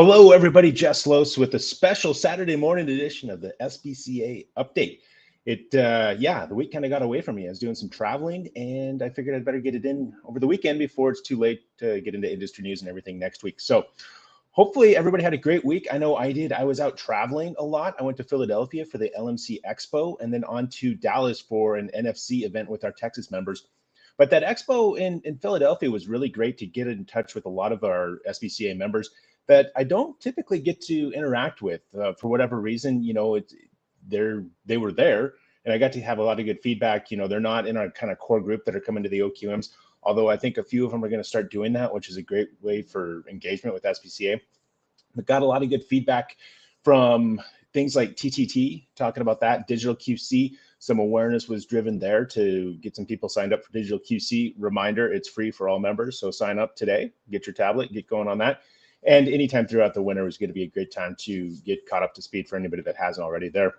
Hello, everybody. Jess Los with a special Saturday morning edition of the SBCA update. The week kind of got away from me. I was doing some traveling, and I figured I'd better get it in over the weekend before it's too late to get into industry news and everything next week. So, hopefully, everybody had a great week. I know I did. I was out traveling a lot. I went to Philadelphia for the LMC Expo, and then on to Dallas for an NFC event with our Texas members. But that expo in Philadelphia was really great to get in touch with a lot of our SBCA members that I don't typically get to interact with for whatever reason. They were there, and I got to have a lot of good feedback. They're not in our kind of core group that are coming to the OQMs, although I think a few of them are going to start doing that, which is a great way for engagement with SBCA. But got a lot of good feedback from things like TTT, talking about that, digital QC. Some awareness was driven there to get some people signed up for digital QC. Reminder, it's free for all members, so sign up today, get your tablet, get going on that. And anytime throughout the winter is going to be a great time to get caught up to speed for anybody that hasn't already there.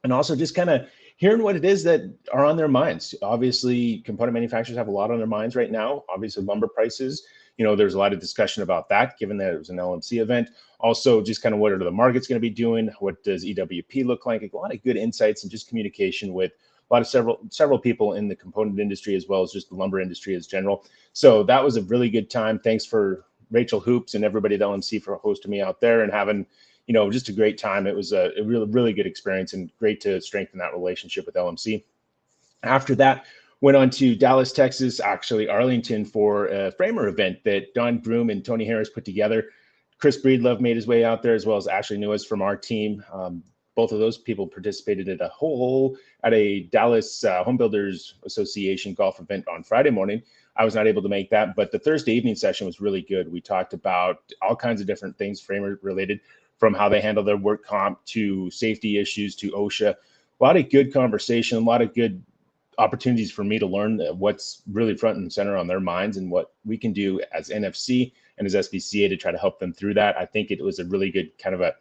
And also just kind of hearing what it is that are on their minds. Obviously, component manufacturers have a lot on their minds right now. Obviously, lumber prices, there's a lot of discussion about that, given that it was an LMC event. Also, just kind of what are the markets going to be doing? What does EWP look like? A lot of good insights and just communication with a lot of several people in the component industry, as well as just the lumber industry as general. So that was a really good time. Thanks for Rachel Hoops and everybody at LMC for hosting me out there and having, just a great time. It was a really, really good experience and great to strengthen that relationship with LMC. After that, went on to Dallas, Texas, actually Arlington, for a framer event that Don Groom and Tony Harris put together. Chris Breedlove made his way out there, as well as Ashley Newis from our team. Both of those people participated at a Dallas Home Builders Association golf event on Friday morning. I was not able to make that, but the Thursday evening session was really good. We talked about all kinds of different things framer related, from how they handle their work comp to safety issues to OSHA. A lot of good conversation, a lot of good opportunities for me to learn what's really front and center on their minds and what we can do as NFC and as SBCA to try to help them through that. I think it was a really good kind of a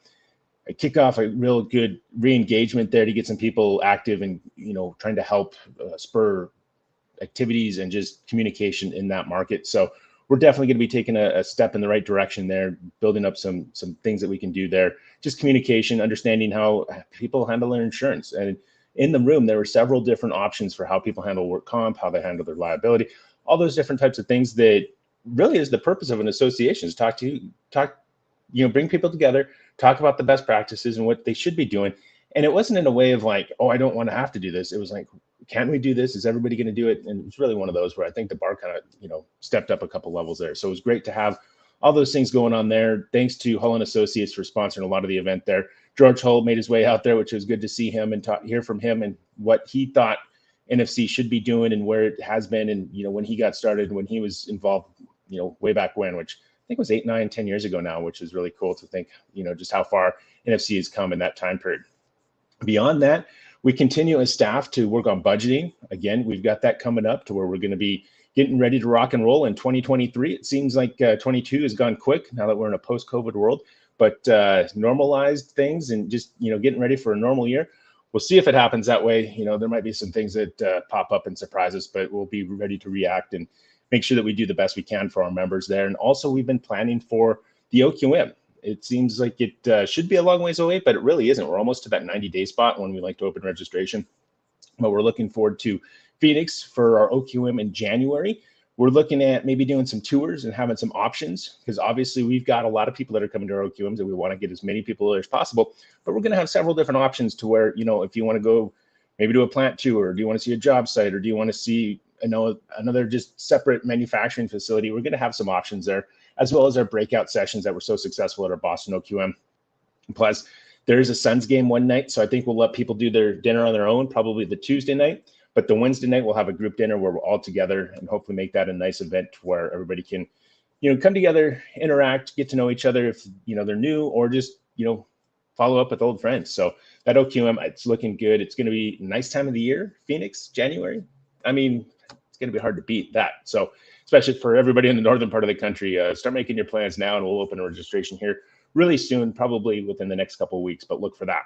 kickoff, a real good re-engagement there to get some people active and, trying to help spur activities and just communication in that market. So we're definitely going to be taking a step in the right direction there, building up some things that we can do there. Just communication, understanding how people handle their insurance. And in the room, there were several different options for how people handle work comp, how they handle their liability, all those different types of things that really is the purpose of an association, is bring people together, talk about the best practices and what they should be doing. And it wasn't in a way of like, oh, I don't want to have to do this. It was like, can we do this? Is everybody going to do it? And it's really one of those where I think the bar kind of, stepped up a couple levels there. So it was great to have all those things going on there. Thanks to Hull & Associates for sponsoring a lot of the event there. George Hull made his way out there, which was good to see him and hear from him and what he thought NFC should be doing and where it has been. And, when he got started, when he was involved, way back when, which I think was 8, 9, 10 years ago now, which is really cool to think, just how far NFC has come in that time period. Beyond that, we continue as staff to work on budgeting. Again, we've got that coming up to where we're going to be getting ready to rock and roll in 2023. It seems like 22 has gone quick now that we're in a post-COVID world, but normalized things and just, getting ready for a normal year. We'll see if it happens that way. There might be some things that pop up and surprise us, but we'll be ready to react and make sure that we do the best we can for our members there. And also, we've been planning for the OQM. It seems like it should be a long ways away, but it really isn't. We're almost to that 90-day spot when we like to open registration. But we're looking forward to Phoenix for our OQM in January. We're looking at maybe doing some tours and having some options, because obviously we've got a lot of people that are coming to our OQMs and we want to get as many people there as possible. But we're going to have several different options to where, if you want to go maybe to a plant tour, or do you want to see a job site, or do you want to see another just separate manufacturing facility, we're going to have some options there, as well as our breakout sessions that were so successful at our Boston OQM. Plus, there is a Suns game one night, so I think we'll let people do their dinner on their own, probably the Tuesday night. But the Wednesday night, we'll have a group dinner where we're all together and hopefully make that a nice event where everybody can, come together, interact, get to know each other if, they're new, or just, follow up with old friends. So that OQM, it's looking good. It's going to be a nice time of the year, Phoenix, January. I mean, it's going to be hard to beat that. So especially for everybody in the northern part of the country, start making your plans now, and we'll open a registration here really soon, probably within the next couple of weeks, but look for that.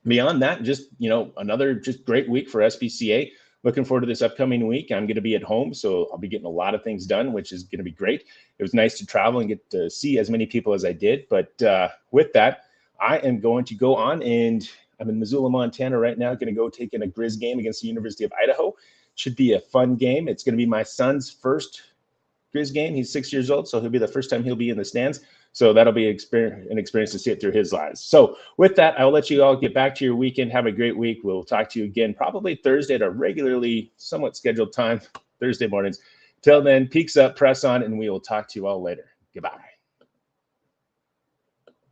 Beyond that, just, another just great week for SBCA. looking forward to this upcoming week. I'm going to be at home, so I'll be getting a lot of things done, which is going to be great. It was nice to travel and get to see as many people as I did. But with that, I am going to go on, and I'm in Missoula, Montana right now, going to go take in a Grizz game against the University of Idaho. Should be a fun game. It's going to be my son's first Grizz game. He's 6 years old, so he'll be the first time he'll be in the stands. So that'll be an experience to see it through his eyes. So with that, I'll let you all get back to your weekend. Have a great week. We'll talk to you again probably Thursday at a regularly somewhat scheduled time, Thursday mornings. Till then, peaks up, press on, and we will talk to you all later. Goodbye.